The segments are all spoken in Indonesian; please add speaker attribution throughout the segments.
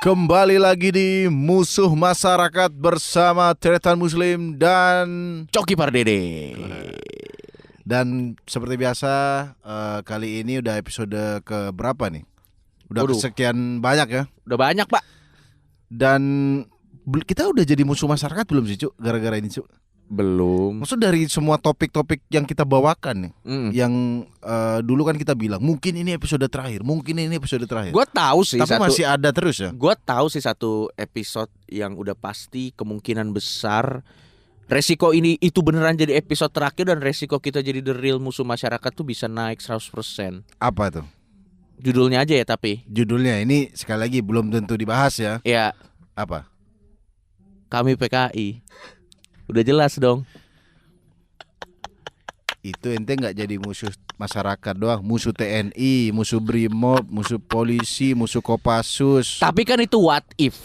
Speaker 1: Kembali lagi di Musuh Masyarakat bersama Tretan Muslim dan
Speaker 2: Coki Pardede.
Speaker 1: Dan seperti biasa kali ini udah episode ke berapa nih? Udah kesekian banyak ya.
Speaker 2: Udah banyak pak.
Speaker 1: Dan kita udah jadi musuh masyarakat belum sih Cuk? Gara-gara ini Cuk?
Speaker 2: Belum.
Speaker 1: Maksud dari semua topik-topik yang kita bawakan nih, yang dulu kan kita bilang mungkin ini episode terakhir, mungkin ini episode terakhir.
Speaker 2: Gue tahu sih.
Speaker 1: Tapi masih ada terus ya.
Speaker 2: Gue tahu sih satu episode yang udah pasti kemungkinan besar resiko ini itu beneran jadi episode terakhir dan resiko kita jadi the real musuh masyarakat tuh bisa naik 100%.
Speaker 1: Apa tuh?
Speaker 2: Judulnya aja ya tapi.
Speaker 1: Judulnya ini sekali lagi belum tentu dibahas ya.
Speaker 2: Ya.
Speaker 1: Apa?
Speaker 2: Kami PKI. Udah jelas dong.
Speaker 1: Itu ente gak jadi musuh masyarakat doang, musuh TNI, musuh Brimob, musuh polisi, musuh Kopassus.
Speaker 2: Tapi kan itu what if.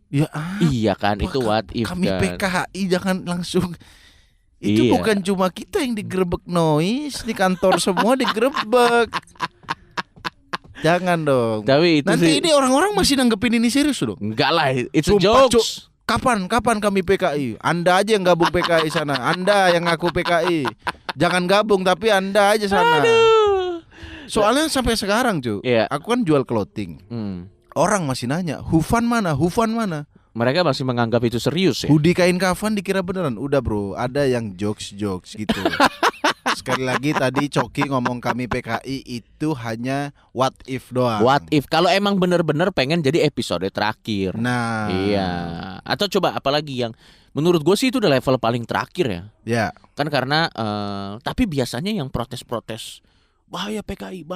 Speaker 1: Ya
Speaker 2: iya kan itu what if
Speaker 1: kami
Speaker 2: kan.
Speaker 1: PKI jangan langsung. Itu
Speaker 2: Iya.
Speaker 1: bukan cuma kita yang digerebek noise, di kantor semua digerebek. Jangan dong.
Speaker 2: Tapi itu
Speaker 1: Nanti
Speaker 2: sih,
Speaker 1: ini orang-orang masih nanggepin ini serius dong.
Speaker 2: enggak lah, it's a
Speaker 1: Sumpah,
Speaker 2: jokes.
Speaker 1: Cuk. Kapan kami PKI? Anda aja yang gabung PKI sana. Anda yang ngaku PKI. Jangan gabung tapi Anda aja sana.
Speaker 2: Aduh.
Speaker 1: Soalnya sampai sekarang cuy,
Speaker 2: Iya.
Speaker 1: aku kan jual clothing. Orang masih nanya, Hufan mana?
Speaker 2: Mereka masih menganggap itu serius ya.
Speaker 1: Hoodie kain kafan dikira beneran. Udah bro, ada yang jokes gitu. Sekali lagi tadi Coki ngomong kami PKI itu hanya what if doang.
Speaker 2: What if kalau emang bener-bener pengen jadi episode terakhir.
Speaker 1: Nah,
Speaker 2: Iya. Atau coba apalagi yang menurut gue sih itu udah level paling terakhir ya.
Speaker 1: ya.
Speaker 2: Kan karena tapi biasanya yang protes-protes bahaya PKI.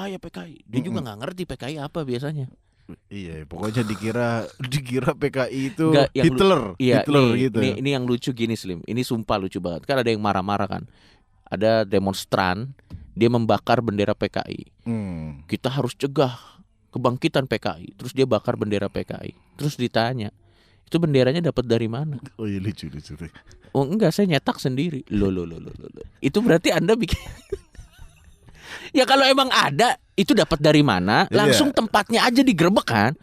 Speaker 2: Dia juga nggak ngerti PKI apa biasanya.
Speaker 1: Iya, pokoknya dikira PKI itu
Speaker 2: Nggak, yang
Speaker 1: Hitler,
Speaker 2: Iya,
Speaker 1: Hitler
Speaker 2: nih,
Speaker 1: gitu.
Speaker 2: Ini yang lucu gini Slim. Ini sumpah lucu banget. Kan ada yang marah-marah kan. Ada demonstran, dia membakar bendera PKI. Kita harus cegah kebangkitan PKI. Terus dia bakar bendera PKI. Terus ditanya, itu benderanya dapat dari mana?
Speaker 1: Oh iya lucu.
Speaker 2: Oh enggak, saya nyetak sendiri. Loh. Itu berarti Anda bikin. Ya kalau emang ada, itu dapat dari mana? Langsung tempatnya aja digerebek kan?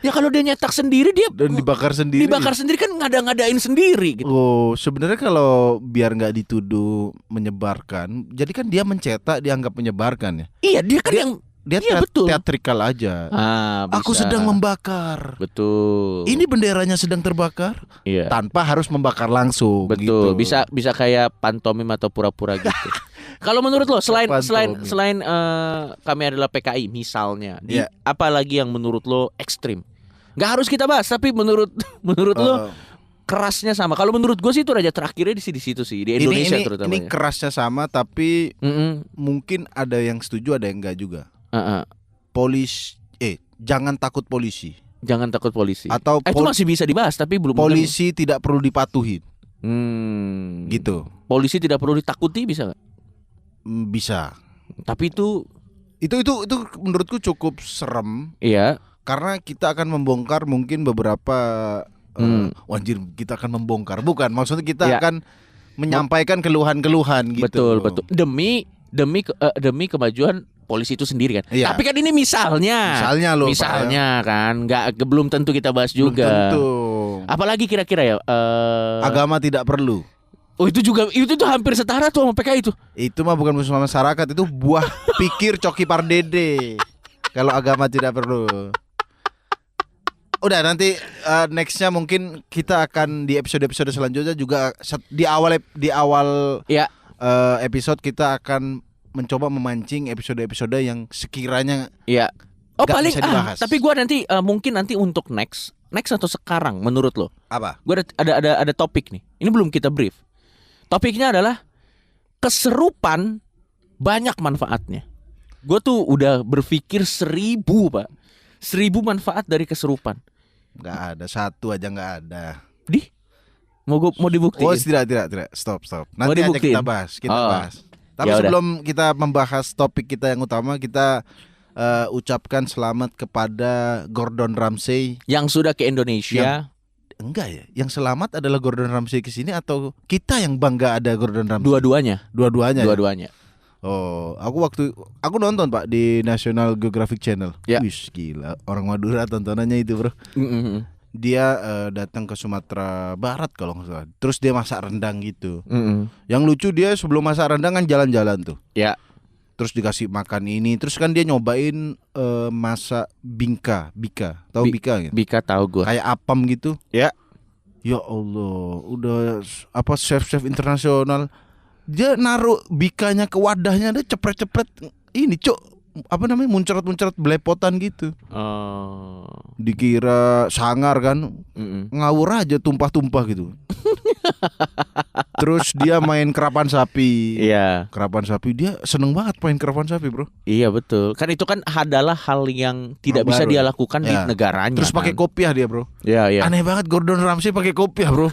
Speaker 2: Ya kalau dia nyetak sendiri dia
Speaker 1: Dan dibakar sendiri.
Speaker 2: Dibakar sendiri kan ngadain sendiri gitu.
Speaker 1: Oh, sebenarnya kalau biar nggak dituduh menyebarkan, jadi kan dia mencetak dianggap menyebarkan ya.
Speaker 2: Iya, dia kan yang
Speaker 1: Dia
Speaker 2: iya, betul.
Speaker 1: teatrikal aja.
Speaker 2: bisa.
Speaker 1: Aku sedang membakar.
Speaker 2: Betul.
Speaker 1: Ini benderanya sedang terbakar
Speaker 2: iya.
Speaker 1: tanpa harus membakar langsung.
Speaker 2: Betul.
Speaker 1: Gitu.
Speaker 2: Bisa kayak pantomim atau pura-pura gitu. Kalau menurut lo selain kami adalah PKI misalnya,
Speaker 1: Iya.
Speaker 2: apa lagi yang menurut lo ekstrim? Nggak harus kita bahas, tapi menurut lo kerasnya sama. Kalau menurut gue sih itu raja terakhirnya di situ sih, di Indonesia terutama.
Speaker 1: Ini kerasnya sama, tapi mungkin ada yang setuju, ada yang enggak juga. Jangan takut polisi.
Speaker 2: Jangan takut polisi.
Speaker 1: Atau
Speaker 2: itu masih bisa dibahas, tapi belum.
Speaker 1: Polisi tidak perlu dipatuhin. Gitu.
Speaker 2: Polisi tidak perlu ditakuti bisa nggak?
Speaker 1: Bisa.
Speaker 2: Tapi itu
Speaker 1: menurutku cukup serem.
Speaker 2: Iya.
Speaker 1: Karena kita akan membongkar mungkin beberapa wajir kita akan membongkar. Bukan, maksudnya kita akan menyampaikan keluhan-keluhan gitu.
Speaker 2: Betul. Demi kemajuan polisi itu sendiri kan.
Speaker 1: Iya.
Speaker 2: Tapi kan ini misalnya kan belum tentu kita bahas juga.
Speaker 1: Belum tentu.
Speaker 2: Apalagi kira-kira ya
Speaker 1: agama tidak perlu.
Speaker 2: Oh itu tuh hampir setara tuh sama PKI itu.
Speaker 1: Itu mah bukan musuh masyarakat, itu buah pikir Coki Pardede. Kalau agama tidak perlu. Udah nanti nextnya mungkin kita akan di episode selanjutnya juga di awal
Speaker 2: ya.
Speaker 1: Episode kita akan mencoba memancing episode-episode yang sekiranya
Speaker 2: paling
Speaker 1: bisa dibahas.
Speaker 2: Tapi gua nanti mungkin nanti untuk next atau sekarang menurut lo
Speaker 1: apa?
Speaker 2: Gua ada topik nih. Ini belum kita brief. Topiknya adalah keserupan banyak manfaatnya. Gue tuh udah berpikir 1000 Pak. 1000 manfaat dari keserupan.
Speaker 1: Nggak ada, satu aja nggak ada.
Speaker 2: Mau dibuktiin?
Speaker 1: Oh tidak. Stop. Nanti aja kita bahas. Tapi sebelum kita membahas topik kita yang utama, kita ucapkan selamat kepada Gordon Ramsay
Speaker 2: yang sudah ke Indonesia.
Speaker 1: Enggak ya, yang selamat adalah Gordon Ramsay ke sini atau kita yang bangga ada Gordon Ramsay?
Speaker 2: Dua-duanya.
Speaker 1: Dua-duanya. Oh, aku nonton Pak di National Geographic Channel.
Speaker 2: Ya.
Speaker 1: Wih, gila, orang Madura tontonannya itu, Bro. Dia datang ke Sumatera Barat kalau nggak salah. Terus dia masak rendang gitu. Yang lucu dia sebelum masak rendang kan jalan-jalan tuh.
Speaker 2: Ya.
Speaker 1: Terus dikasih makan ini. Terus kan dia nyobain masak bika. Tahu bika gitu?
Speaker 2: Bika tahu gue.
Speaker 1: Kayak apam gitu.
Speaker 2: Ya.
Speaker 1: Ya Allah, udah apa chef internasional. Dia naruh bikanya ke wadahnya, dia cepret-cepret ini, apa namanya, muncrat-muncrat belepotan gitu. Dikira sangar kan. Ngawur aja, tumpah-tumpah gitu. Terus dia main kerapan sapi.
Speaker 2: Iya.
Speaker 1: Kerapan sapi, dia seneng banget main kerapan sapi, Bro.
Speaker 2: Iya betul. Kan itu kan adalah hal yang tidak bisa dia lakukan di negaranya.
Speaker 1: Terus pakai kopiah dia, Bro.
Speaker 2: Iya.
Speaker 1: Aneh banget Gordon Ramsay pakai kopiah, Bro.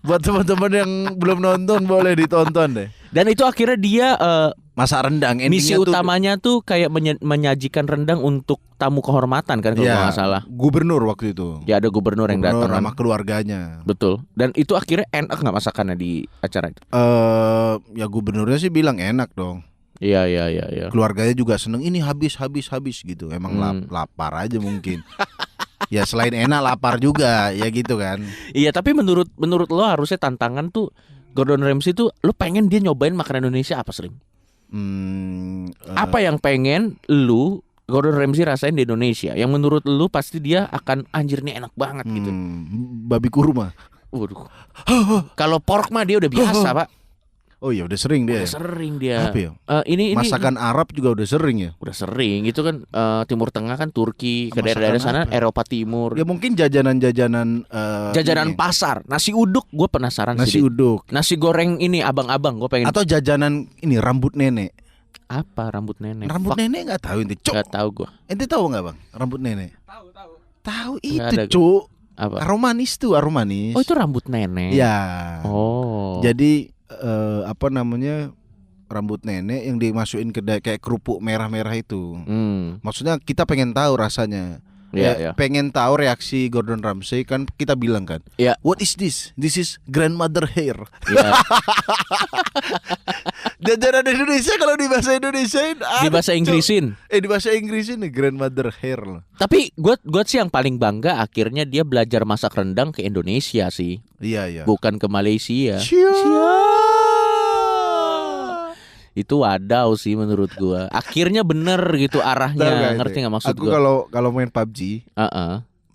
Speaker 1: Buat teman-teman yang belum nonton boleh ditonton deh.
Speaker 2: Dan itu akhirnya dia
Speaker 1: masak rendang.
Speaker 2: Misi utamanya tuh kayak menyajikan rendang untuk tamu kehormatan kan kalau nggak salah.
Speaker 1: Gubernur waktu itu.
Speaker 2: Ya ada gubernur yang datang
Speaker 1: sama keluarganya.
Speaker 2: Betul. Dan itu akhirnya enak nggak masakannya di acara itu?
Speaker 1: Ya gubernurnya sih bilang enak dong.
Speaker 2: Iya.
Speaker 1: Keluarganya juga seneng, ini habis gitu. Emang lapar aja mungkin. Ya selain enak lapar juga ya gitu kan.
Speaker 2: Iya, tapi menurut lo harusnya tantangan tuh Gordon Ramsay tuh lo pengen dia nyobain makanan Indonesia apa, Slim? Apa yang pengen lu Gordon Ramsay rasain di Indonesia yang menurut lu pasti dia akan anjir nih enak banget gitu?
Speaker 1: Babi kurma.
Speaker 2: Waduh. Kalau pork mah dia udah biasa, Pak.
Speaker 1: Oh iya udah sering dia.
Speaker 2: Udah sering dia.
Speaker 1: Apa ya?
Speaker 2: Ini
Speaker 1: masakan Arab juga udah sering ya.
Speaker 2: Udah sering. Itu kan Timur Tengah kan Turki, ke daerah-daerah sana apa? Eropa Timur.
Speaker 1: Ya mungkin jajanan
Speaker 2: pasar. Nasi uduk gue penasaran
Speaker 1: sih. Nasi uduk.
Speaker 2: Nasi goreng ini abang-abang gue pengen.
Speaker 1: Atau jajanan ini rambut nenek.
Speaker 2: Apa rambut nenek?
Speaker 1: Rambut nenek enggak tahu ente, Cuk.
Speaker 2: Enggak tahu gue.
Speaker 1: Ente tahu enggak, Bang? Rambut nenek. Tahu itu, Cuk.
Speaker 2: Apa?
Speaker 1: Aromanis. Oh,
Speaker 2: itu rambut nenek.
Speaker 1: Ya.
Speaker 2: Oh.
Speaker 1: Jadi apa namanya, rambut nenek yang dimasukin ke kayak kerupuk merah-merah itu. Maksudnya kita pengen tahu rasanya.
Speaker 2: Yeah.
Speaker 1: Pengen tahu reaksi Gordon Ramsay kan, kita bilang kan.
Speaker 2: Yeah.
Speaker 1: What is this? This is grandmother hair.
Speaker 2: Yeah.
Speaker 1: Jajanan Indonesia kalau di bahasa Indonesia
Speaker 2: di bahasa Inggrisin.
Speaker 1: Di bahasa Inggrisin nih grandmother hair.
Speaker 2: Tapi gue sih yang paling bangga akhirnya dia belajar masak rendang ke Indonesia sih.
Speaker 1: Iya.
Speaker 2: Bukan ke Malaysia. Itu wadaw sih menurut gua. Akhirnya bener gitu arahnya. Ngerti nggak maksud
Speaker 1: gua? Aku kalau main PUBG,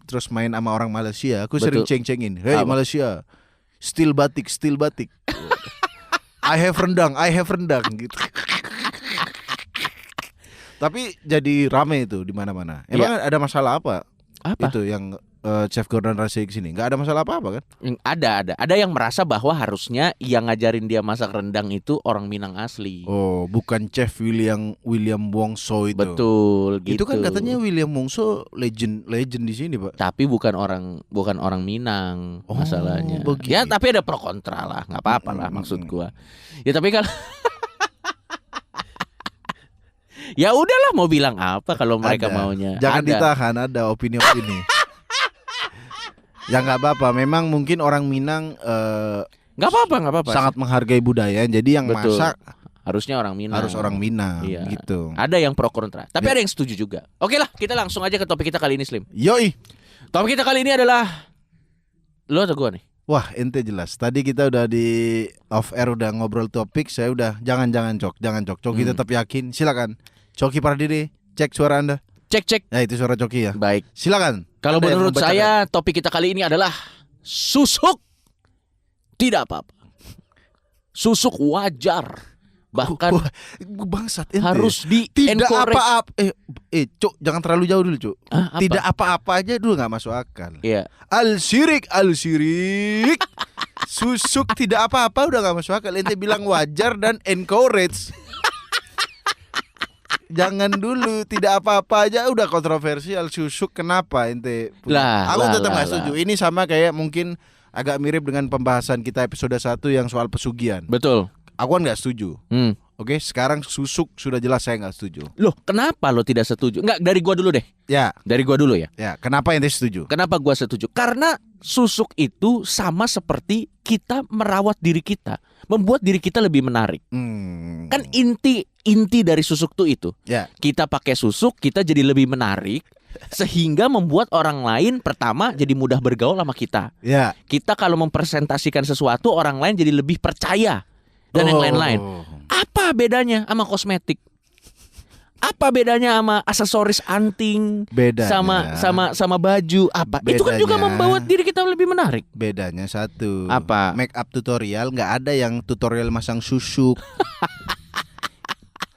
Speaker 1: terus main sama orang Malaysia, aku sering ceng-cengin. Hey Malaysia, still batik. I have rendang gitu. Tapi jadi rame itu di mana-mana. Emang ada masalah apa? Itu yang Chef Gordon Ramsay kesini nggak ada masalah apa-apa kan?
Speaker 2: Ada yang merasa bahwa harusnya yang ngajarin dia masak rendang itu orang Minang asli.
Speaker 1: Oh, bukan Chef William Wongso itu.
Speaker 2: Betul, gitu.
Speaker 1: Itu kan katanya William Wongso legend di sini, Pak.
Speaker 2: Tapi bukan orang Minang masalahnya. Begitu. Ya tapi ada pro kontra lah, nggak apa-apa lah maksud gua. Ya tapi kalau ya udahlah mau bilang apa kalau mereka maunya.
Speaker 1: Jangan ditahan, ada opini. Ya nggak apa-apa. Memang mungkin orang Minang
Speaker 2: nggak apa-apa.
Speaker 1: Sangat menghargai budaya. Jadi yang masak
Speaker 2: harusnya orang Minang.
Speaker 1: Harus orang Minang, gitu.
Speaker 2: Ada yang pro kontra. Tapi ada yang setuju juga. Oke lah, kita langsung aja ke topik kita kali ini, Slim.
Speaker 1: Yoi.
Speaker 2: Topik kita kali ini adalah lo atau gua nih?
Speaker 1: Wah, ente jelas. Tadi kita udah di off air udah ngobrol topik. Saya udah jangan Cok. Coki tetap yakin. Silakan. Coki Pardede, cek suara Anda.
Speaker 2: Cek.
Speaker 1: Ya itu suara Coki ya.
Speaker 2: Baik.
Speaker 1: Silakan.
Speaker 2: Kalau menurut saya topik kita kali ini adalah susuk tidak apa-apa. Susuk wajar. Bahkan
Speaker 1: bangsat ente.
Speaker 2: Harus di
Speaker 1: tidak apa-apa. Cuk, jangan terlalu jauh dulu, Cuk. Tidak apa-apa aja dulu nggak masuk akal.
Speaker 2: Iya.
Speaker 1: Al-syirik. Susuk tidak apa-apa udah nggak masuk akal. Ente bilang wajar dan encourage. Jangan dulu, tidak apa-apa aja udah kontroversial. Susuk kenapa ente? Aku tetap gak setuju. Ini sama kayak mungkin agak mirip dengan pembahasan kita episode 1 yang soal pesugihan.
Speaker 2: Betul.
Speaker 1: Aku kan gak setuju. Oke, sekarang susuk sudah jelas saya gak setuju.
Speaker 2: Loh, kenapa lo tidak setuju? Enggak, dari gua dulu deh.
Speaker 1: Ya.
Speaker 2: Dari gua dulu ya.
Speaker 1: Ya, kenapa ente setuju?
Speaker 2: Kenapa gua setuju? Karena susuk itu sama seperti kita merawat diri kita. membuat diri kita lebih menarik. Kan inti dari susuk tuh itu.
Speaker 1: Ya.
Speaker 2: Kita pakai susuk, kita jadi lebih menarik sehingga membuat orang lain pertama jadi mudah bergaul sama kita.
Speaker 1: Ya.
Speaker 2: Kita kalau mempresentasikan sesuatu, orang lain jadi lebih percaya dan yang lain-lain. Apa bedanya sama kosmetik? Apa bedanya sama aksesoris anting?
Speaker 1: Bedanya
Speaker 2: sama baju apa? Itu kan juga
Speaker 1: bedanya-
Speaker 2: membuat diri kita lebih menarik.
Speaker 1: Bedanya satu.
Speaker 2: Apa?
Speaker 1: Make up tutorial nggak ada yang tutorial masang susuk.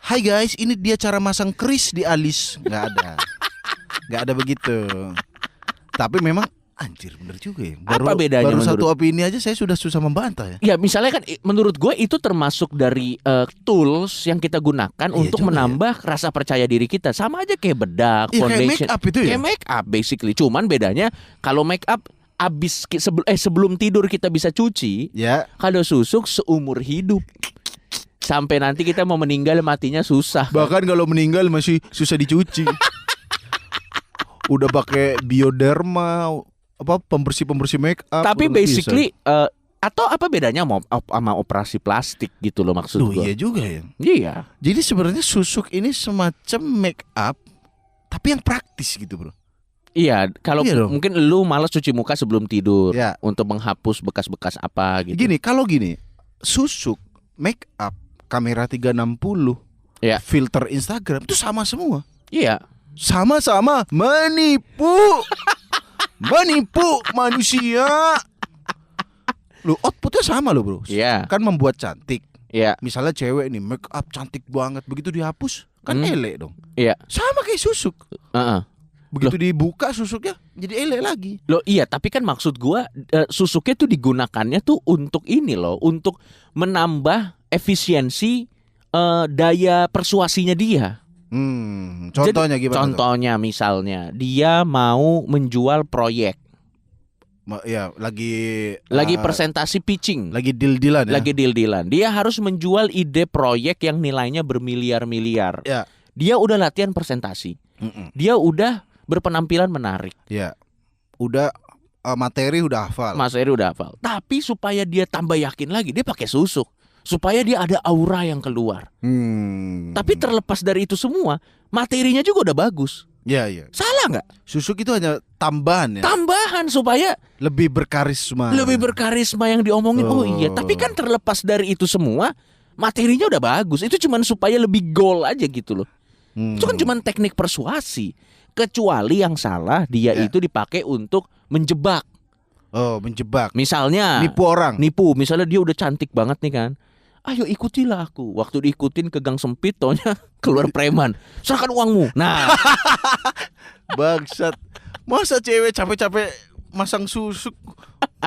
Speaker 1: Hai guys, ini dia cara masang kris di alis. Nggak ada. Nggak ada begitu. Tapi memang anjir bener juga ya.
Speaker 2: Apa bedanya
Speaker 1: Baru
Speaker 2: menurut-
Speaker 1: satu opini aja saya sudah susah membantah ya.
Speaker 2: Ya misalnya kan menurut gue itu termasuk dari tools yang kita gunakan untuk
Speaker 1: juga
Speaker 2: menambah rasa percaya diri kita. Sama aja kayak bedak,
Speaker 1: Iya, kayak
Speaker 2: foundation.
Speaker 1: make up itu ya.
Speaker 2: Kayak make up basically. Cuman bedanya kalau make up sebelum tidur kita bisa cuci.
Speaker 1: Ya.
Speaker 2: Kalau susuk seumur hidup. Sampai nanti kita mau meninggal matinya susah.
Speaker 1: Bahkan kalau meninggal masih susah dicuci. Udah pakai bioderma, apa pembersih make up.
Speaker 2: Tapi
Speaker 1: udah nggak bisa.
Speaker 2: basically atau apa bedanya sama operasi plastik gitu loh maksud
Speaker 1: Duh,
Speaker 2: gue.
Speaker 1: iya juga ya.
Speaker 2: Iya.
Speaker 1: Jadi sebenarnya susuk ini semacam make up tapi yang praktis gitu, Bro.
Speaker 2: Iya, kalau
Speaker 1: Iya dong.
Speaker 2: mungkin lu malas cuci muka sebelum tidur
Speaker 1: Ya.
Speaker 2: untuk menghapus bekas-bekas apa gitu.
Speaker 1: Gini, susuk, make up, kamera 360,
Speaker 2: Ya.
Speaker 1: filter Instagram itu sama semua.
Speaker 2: Iya.
Speaker 1: Sama-sama menipu. Menipu manusia. Lu outputnya sama loh, Bro.
Speaker 2: Iya.
Speaker 1: Kan membuat cantik.
Speaker 2: Iya.
Speaker 1: Misalnya cewek nih make up cantik banget, begitu dihapus kan elek dong.
Speaker 2: Iya.
Speaker 1: Sama kayak susuk.
Speaker 2: Heeh.
Speaker 1: Begitu dibuka susuknya jadi elek lagi.
Speaker 2: Loh iya, tapi kan maksud gua susuknya tuh digunakannya tuh untuk ini loh, untuk menambah efisiensi daya persuasinya dia.
Speaker 1: Contohnya
Speaker 2: Jadi,
Speaker 1: gimana? tuh?
Speaker 2: Contohnya misalnya dia mau menjual proyek,
Speaker 1: Ya
Speaker 2: lagi
Speaker 1: lagi
Speaker 2: presentasi pitching,
Speaker 1: lagi deal-dealan ya.
Speaker 2: lagi deal-dealan. Dia harus menjual ide proyek yang nilainya bermiliar-miliar.
Speaker 1: Ya.
Speaker 2: Dia udah latihan presentasi. Dia udah berpenampilan menarik.
Speaker 1: Ya. Udah materi udah hafal.
Speaker 2: Mas Eri udah hafal. Tapi supaya dia tambah yakin lagi, dia pakai susuk. Supaya dia ada aura yang keluar. Tapi terlepas dari itu semua, materinya juga udah bagus.
Speaker 1: Ya, ya.
Speaker 2: Salah nggak?
Speaker 1: Susuk itu hanya tambahan ya.
Speaker 2: Tambahan supaya
Speaker 1: Lebih berkarisma.
Speaker 2: lebih berkarisma yang diomongin. Oh iya,
Speaker 1: Oh.
Speaker 2: tapi kan terlepas dari itu semua, materinya udah bagus. Itu cuman supaya lebih gol aja gitu loh. Itu kan cuman teknik persuasi. Kecuali yang salah dia
Speaker 1: Ya.
Speaker 2: itu dipakai untuk menjebak.
Speaker 1: Oh, menjebak.
Speaker 2: Misalnya
Speaker 1: Nipu orang.
Speaker 2: nipu, misalnya dia udah cantik banget nih kan. Ayo ikutilah aku. Waktu diikutin ke gang sempit, taunya keluar preman. Serahkan uangmu. Nah,
Speaker 1: Bangsat. Masa cewek capek-capek masang susuk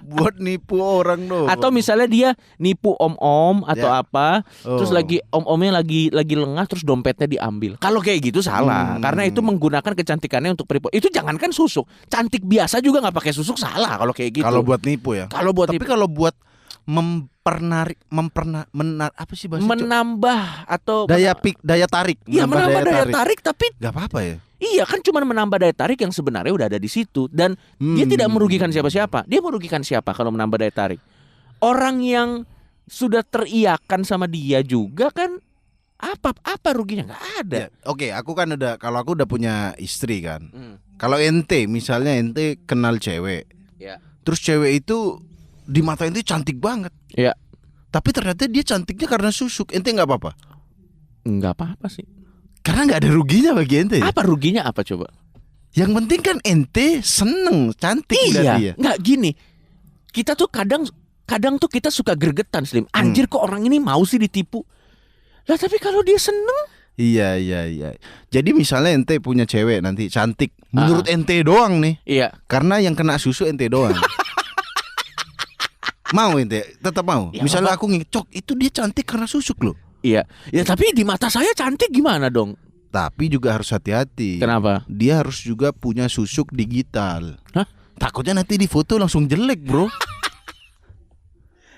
Speaker 1: buat nipu orang dong.
Speaker 2: atau misalnya dia nipu om-om atau
Speaker 1: Ya.
Speaker 2: apa, terus
Speaker 1: Oh.
Speaker 2: lagi om-omnya lagi lengah terus dompetnya diambil. Kalau kayak gitu salah, karena itu menggunakan kecantikannya untuk penipu. Itu jangankan susuk, cantik biasa juga nggak pakai susuk salah kalau kayak gitu.
Speaker 1: Kalau buat nipu ya.
Speaker 2: Kalau buat
Speaker 1: Tapi
Speaker 2: nipu,
Speaker 1: kalau buat apa sih bahasa
Speaker 2: menambah atau
Speaker 1: daya tarik.
Speaker 2: Iya, menambah daya tarik, tapi
Speaker 1: Gak apa-apa ya.
Speaker 2: iya kan cuma menambah daya tarik yang sebenarnya udah ada di situ dan dia tidak merugikan siapa-siapa. Dia merugikan siapa kalau menambah daya tarik? Orang yang sudah teriakan sama dia juga kan apa ruginya? Nggak ada.
Speaker 1: Ya, oke, kalau aku udah punya istri kan.
Speaker 2: Hmm.
Speaker 1: Kalau misalnya ente kenal cewek.
Speaker 2: Ya.
Speaker 1: Terus cewek itu di mata ente cantik banget.
Speaker 2: Ya.
Speaker 1: Tapi ternyata dia cantiknya karena susuk. Ente nggak apa-apa.
Speaker 2: Nggak apa-apa sih.
Speaker 1: Karena nggak ada ruginya bagi ente.
Speaker 2: Apa ruginya apa coba?
Speaker 1: Yang penting kan ente seneng cantik lihat dia.
Speaker 2: Iya. Nggak gini. Kita tuh kadang tuh kita suka gregetan, Slim. Anjir kok orang ini mau sih ditipu? Lah tapi kalau dia seneng,
Speaker 1: Iya. Jadi misalnya ente punya cewek nanti cantik, menurut ente doang nih.
Speaker 2: iya.
Speaker 1: Karena yang kena susu ente doang. Mau ente, tetap mau.
Speaker 2: Ya,
Speaker 1: Misalnya aku ngicok, itu dia cantik karena susuk loh.
Speaker 2: Iya. Ya tapi di mata saya cantik gimana dong?
Speaker 1: Tapi juga harus hati-hati.
Speaker 2: Kenapa?
Speaker 1: Dia harus juga punya susuk digital.
Speaker 2: Hah?
Speaker 1: Takutnya nanti di foto langsung jelek, bro.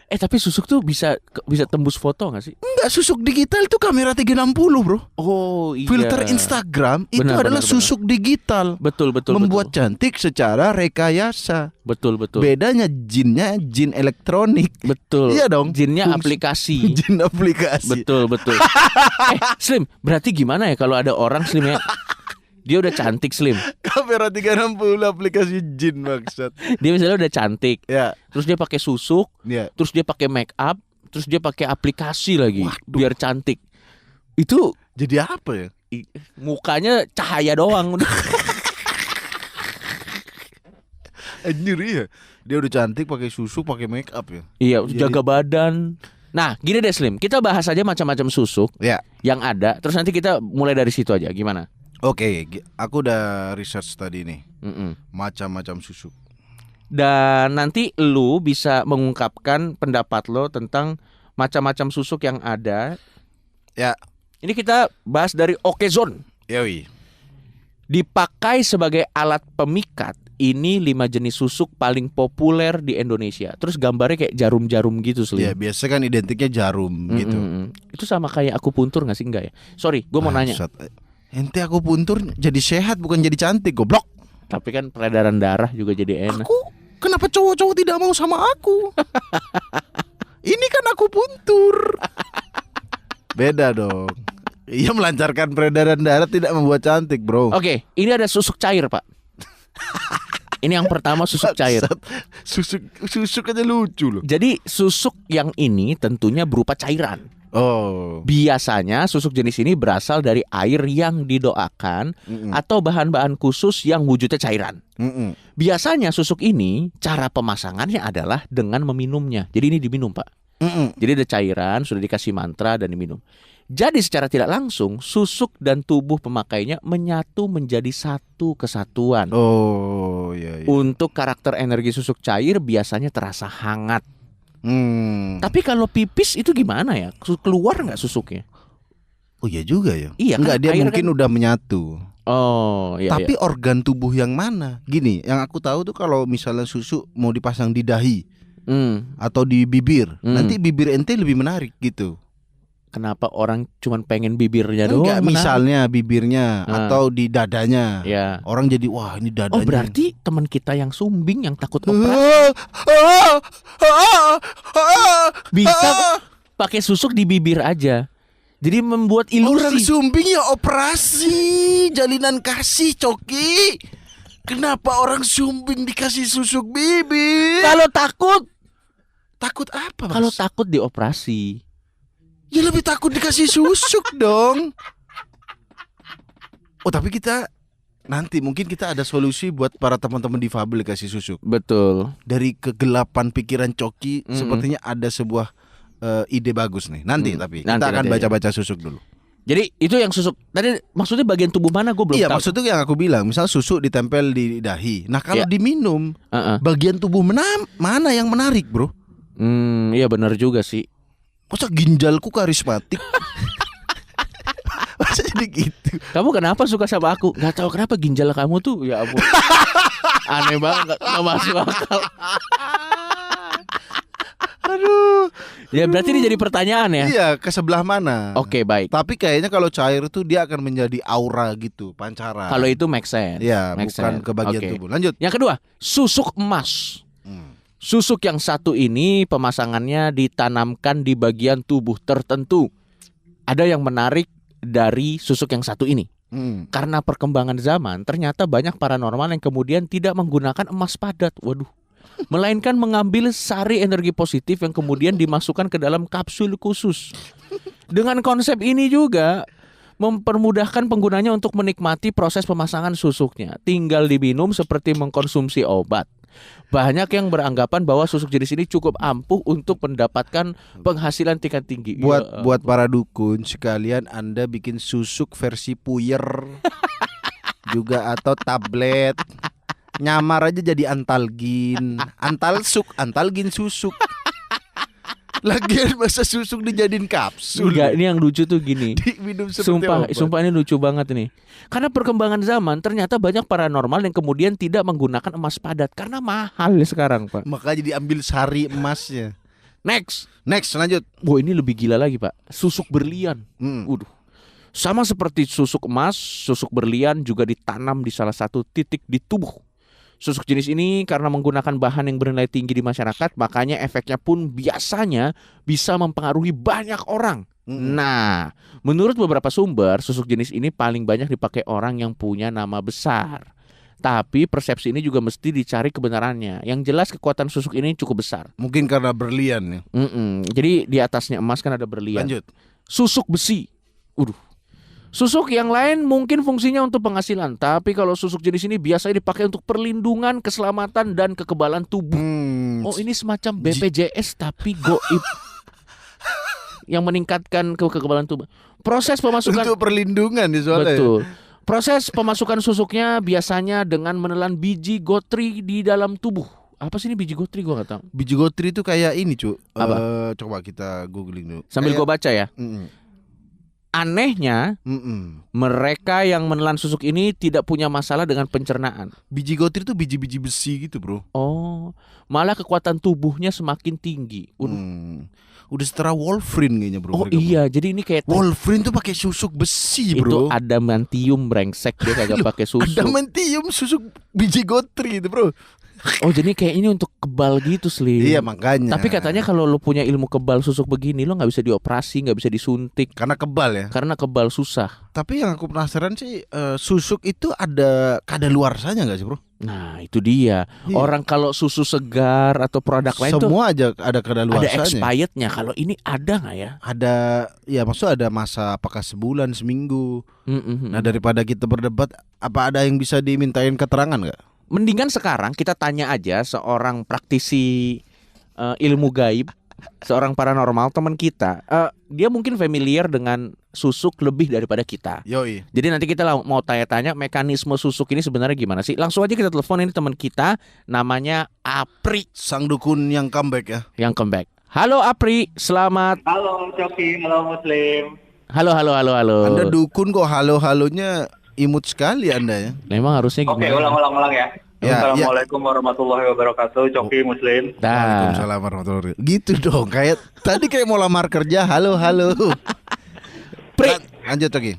Speaker 2: Tapi susuk tuh bisa tembus foto gak sih?
Speaker 1: Enggak, susuk digital itu kamera 360 bro.
Speaker 2: Oh iya.
Speaker 1: Filter Instagram itu
Speaker 2: Benar,
Speaker 1: adalah
Speaker 2: benar,
Speaker 1: susuk digital.
Speaker 2: Betul.
Speaker 1: Membuat cantik secara rekayasa.
Speaker 2: Betul.
Speaker 1: Bedanya jinnya jin elektronik.
Speaker 2: Betul.
Speaker 1: Iya dong.
Speaker 2: Jinnya
Speaker 1: Fungsi-
Speaker 2: aplikasi.
Speaker 1: Jin aplikasi.
Speaker 2: Betul. Slim, berarti gimana ya kalau ada orang Slim ya? Dia udah cantik Slim.
Speaker 1: Kamera 360 aplikasi jin maksud.
Speaker 2: Dia misalnya udah cantik.
Speaker 1: Ya.
Speaker 2: Terus dia pakai susuk,
Speaker 1: Ya.
Speaker 2: terus dia pakai make up, terus dia pakai aplikasi lagi biar cantik. Itu
Speaker 1: Jadi apa ya?
Speaker 2: mukanya cahaya doang udah.
Speaker 1: Anjir ya. Dia udah cantik pakai susuk, pakai make up ya.
Speaker 2: Iya,
Speaker 1: Jadi-
Speaker 2: jaga badan. Nah, gini deh Slim, kita bahas aja macam-macam susuk
Speaker 1: Ya.
Speaker 2: yang ada. Terus nanti kita mulai dari situ aja. Gimana?
Speaker 1: Oke, aku udah research tadi nih.
Speaker 2: Mm-mm.
Speaker 1: Macam-macam susuk.
Speaker 2: Dan nanti lu bisa mengungkapkan pendapat lo tentang macam-macam susuk yang ada.
Speaker 1: Ya.
Speaker 2: Ini kita bahas dari Okezone.
Speaker 1: Yoi.
Speaker 2: Dipakai sebagai alat pemikat. Ini 5 jenis susuk paling populer di Indonesia. Terus gambarnya kayak jarum-jarum gitu Slim.
Speaker 1: Ya, biasa kan identiknya jarum gitu.
Speaker 2: Itu sama kayak akupuntur gak sih? Enggak ya? Sorry, gue mau nanya.
Speaker 1: Bangsat. Ente aku puntur jadi sehat bukan jadi cantik, goblok.
Speaker 2: Tapi kan peredaran darah juga jadi enak.
Speaker 1: Aku kenapa cowok-cowok tidak mau sama aku? Ini kan aku puntur. Beda dong. Iya, melancarkan peredaran darah tidak membuat cantik, bro.
Speaker 2: Oke, ini ada susuk cair Pak. Ini yang pertama susuk cair.
Speaker 1: Bangsat. Susuk aja lucu loh.
Speaker 2: Jadi susuk yang ini tentunya berupa cairan.
Speaker 1: Oh.
Speaker 2: Biasanya susuk jenis ini berasal dari air yang didoakan atau bahan-bahan khusus yang wujudnya cairan. Biasanya susuk ini cara pemasangannya adalah dengan meminumnya. Jadi ini diminum Pak. Jadi ada cairan, sudah dikasih mantra dan diminum. Jadi secara tidak langsung susuk dan tubuh pemakainya menyatu menjadi satu kesatuan.
Speaker 1: Oh, iya, iya.
Speaker 2: Untuk karakter energi susuk cair biasanya terasa hangat. Tapi kalau pipis itu gimana ya? Keluar nggak susuknya?
Speaker 1: Oh iya juga ya.
Speaker 2: Iya kan,
Speaker 1: Enggak, dia
Speaker 2: air
Speaker 1: mungkin
Speaker 2: kan-
Speaker 1: udah menyatu.
Speaker 2: Oh iya.
Speaker 1: Tapi organ tubuh yang mana? Gini, yang aku tahu tuh kalau misalnya susu mau dipasang di dahi atau di bibir, nanti bibir ente lebih menarik gitu.
Speaker 2: Kenapa orang cuman pengen bibirnya doang?
Speaker 1: Enggak,
Speaker 2: menarik?
Speaker 1: misalnya bibirnya atau di dadanya.
Speaker 2: Ya.
Speaker 1: Orang jadi wah ini dadanya.
Speaker 2: Oh berarti teman kita yang sumbing yang takut operasi bisa pakai susuk di bibir aja. Jadi membuat
Speaker 1: Orang
Speaker 2: ilusi.
Speaker 1: sumbing ya operasi jalinan kasih, Coki. Kenapa orang sumbing dikasih susuk bibir?
Speaker 2: Kalau takut,
Speaker 1: Takut apa, Mas?
Speaker 2: kalau takut dioperasi.
Speaker 1: Ya lebih takut dikasih susuk dong. Oh tapi kita nanti mungkin kita ada solusi buat para teman-teman difabel dikasih susuk.
Speaker 2: Betul.
Speaker 1: Dari kegelapan pikiran Coki sepertinya ada sebuah ide bagus nih. Nanti tapi kita akan
Speaker 2: Nanti
Speaker 1: baca-baca susuk dulu.
Speaker 2: Jadi itu yang susuk. Tadi maksudnya bagian tubuh mana gue belum
Speaker 1: Iya,
Speaker 2: tahu.
Speaker 1: maksudnya yang aku bilang, misal susuk ditempel di dahi. Nah, kalau
Speaker 2: Iya.
Speaker 1: diminum,
Speaker 2: Heeh.
Speaker 1: bagian tubuh mana yang menarik, bro?
Speaker 2: Iya benar juga sih.
Speaker 1: Masa ginjalku karismatik? Masa jadi gitu?
Speaker 2: Kamu kenapa suka sama aku? Gak tahu kenapa ginjal kamu tuh ya ampun. Aneh banget, gak masuk akal.
Speaker 1: Aduh.
Speaker 2: Ya berarti ini jadi pertanyaan ya.
Speaker 1: Iya, ke sebelah mana?
Speaker 2: Oke baik.
Speaker 1: Tapi kayaknya kalau cair tuh dia akan menjadi aura gitu, pancaran.
Speaker 2: Kalau itu make sense.
Speaker 1: Iya,
Speaker 2: Make
Speaker 1: bukan
Speaker 2: sense.
Speaker 1: ke bagian
Speaker 2: Oke.
Speaker 1: tubuh. Lanjut.
Speaker 2: Yang kedua, susuk emas. Susuk yang satu ini pemasangannya ditanamkan di bagian tubuh tertentu. Ada yang menarik dari susuk yang satu ini. Karena perkembangan zaman, ternyata banyak paranormal yang kemudian tidak menggunakan emas padat. Waduh. Melainkan mengambil sari energi positif yang kemudian dimasukkan ke dalam kapsul khusus. Dengan konsep ini juga mempermudahkan penggunanya untuk menikmati proses pemasangan susuknya. Tinggal diminum seperti mengkonsumsi obat. Banyak yang beranggapan bahwa susuk jenis ini cukup ampuh untuk mendapatkan penghasilan tingkat tinggi.
Speaker 1: Buat para dukun sekalian, Anda bikin susuk versi puyer juga atau tablet. Nyamar aja jadi antalgin, antalgin susuk. Lagian masa susuk dijadiin kapsul.
Speaker 2: Enggak, ini yang lucu tuh gini.
Speaker 1: Diminum seperti
Speaker 2: Sumpah,
Speaker 1: obat.
Speaker 2: sumpah ini lucu banget nih. Karena perkembangan zaman ternyata banyak paranormal yang kemudian tidak menggunakan emas padat karena mahal sekarang, Pak.
Speaker 1: Makanya diambil sari emasnya.
Speaker 2: Next.
Speaker 1: lanjut.
Speaker 2: Wah, ini lebih gila lagi, Pak. Susuk berlian. Waduh. Sama seperti susuk emas, susuk berlian juga ditanam di salah satu titik di tubuh. Susuk jenis ini karena menggunakan bahan yang bernilai tinggi di masyarakat, makanya efeknya pun biasanya bisa mempengaruhi banyak orang. Nah, menurut beberapa sumber, susuk jenis ini paling banyak dipakai orang yang punya nama besar. Tapi persepsi ini juga mesti dicari kebenarannya. Yang jelas kekuatan susuk ini cukup besar.
Speaker 1: Mungkin karena berlian ya.
Speaker 2: Jadi di atasnya emas kan ada berlian.
Speaker 1: Lanjut.
Speaker 2: Susuk besi. Susuk yang lain mungkin fungsinya untuk penghasilan, tapi kalau susuk jenis ini biasanya dipakai untuk perlindungan, keselamatan, dan kekebalan tubuh. Oh, ini semacam BPJS tapi goib yang meningkatkan kekebalan tubuh. Proses pemasukan
Speaker 1: untuk perlindungan di soalnya.
Speaker 2: Betul. Proses pemasukan susuknya biasanya dengan menelan biji gotri di dalam tubuh. Apa sih ini biji gotri? Gua nggak tahu.
Speaker 1: Biji gotri itu kayak ini, Cuk.
Speaker 2: Apa?
Speaker 1: Coba kita googling dulu.
Speaker 2: Sambil
Speaker 1: kayak...
Speaker 2: gua baca ya. Anehnya, mereka yang menelan susuk ini tidak punya masalah dengan pencernaan.
Speaker 1: Biji gotri itu biji-biji besi gitu, bro.
Speaker 2: Oh, malah kekuatan tubuhnya semakin tinggi.
Speaker 1: Udah setara Wolverine kayaknya, bro.
Speaker 2: Oh iya, jadi ini kayak
Speaker 1: Wolverine tuh pakai susuk besi, bro.
Speaker 2: Itu adamantium brengsek, dia kagak pakai susuk.
Speaker 1: Adamantium susuk biji gotri itu, bro.
Speaker 2: Oh, jadi kayak ini untuk kebal gitu, Slim.
Speaker 1: Iya, makanya.
Speaker 2: Tapi katanya kalau lo punya ilmu kebal susuk begini, lo nggak bisa dioperasi, nggak bisa disuntik.
Speaker 1: Karena kebal ya.
Speaker 2: Karena kebal susah.
Speaker 1: Tapi yang aku penasaran sih, susuk itu ada kadaluarsanya nggak sih, bro?
Speaker 2: Nah, itu dia.
Speaker 1: Iya.
Speaker 2: Orang kalau susu segar atau produk lain tuh
Speaker 1: semua aja ada kadaluarsanya.
Speaker 2: ada expirednya. Kalau ini ada nggak ya?
Speaker 1: Ada, ya maksud ada masa apakah sebulan, seminggu. Nah, daripada kita berdebat, apa ada yang bisa dimintain keterangan nggak?
Speaker 2: Mendingan sekarang kita tanya aja seorang praktisi ilmu gaib, seorang paranormal teman kita. Dia mungkin familiar dengan susuk lebih daripada kita.
Speaker 1: Yoi.
Speaker 2: Jadi nanti kita mau tanya-tanya mekanisme susuk ini sebenarnya gimana sih. Langsung aja kita telepon, ini teman kita namanya Apri.
Speaker 1: Sang dukun yang comeback ya.
Speaker 2: Yang comeback. Halo Apri, selamat.
Speaker 3: Halo Coki, halo Muslim.
Speaker 2: Halo.
Speaker 1: Anda dukun kok halo-halonya imut sekali Anda ya.
Speaker 2: Memang harusnya
Speaker 3: Oke,
Speaker 2: gimana?
Speaker 3: ulang ya.
Speaker 1: Ya,
Speaker 3: Assalamualaikum warahmatullahi wabarakatuh. Coki Muslim.
Speaker 1: Waalaikumsalam warahmatullahi wabarakatuh. Gitu dong, kayak tadi kayak mau lamar kerja. Halo.
Speaker 2: Pri,
Speaker 1: lanjut lagi.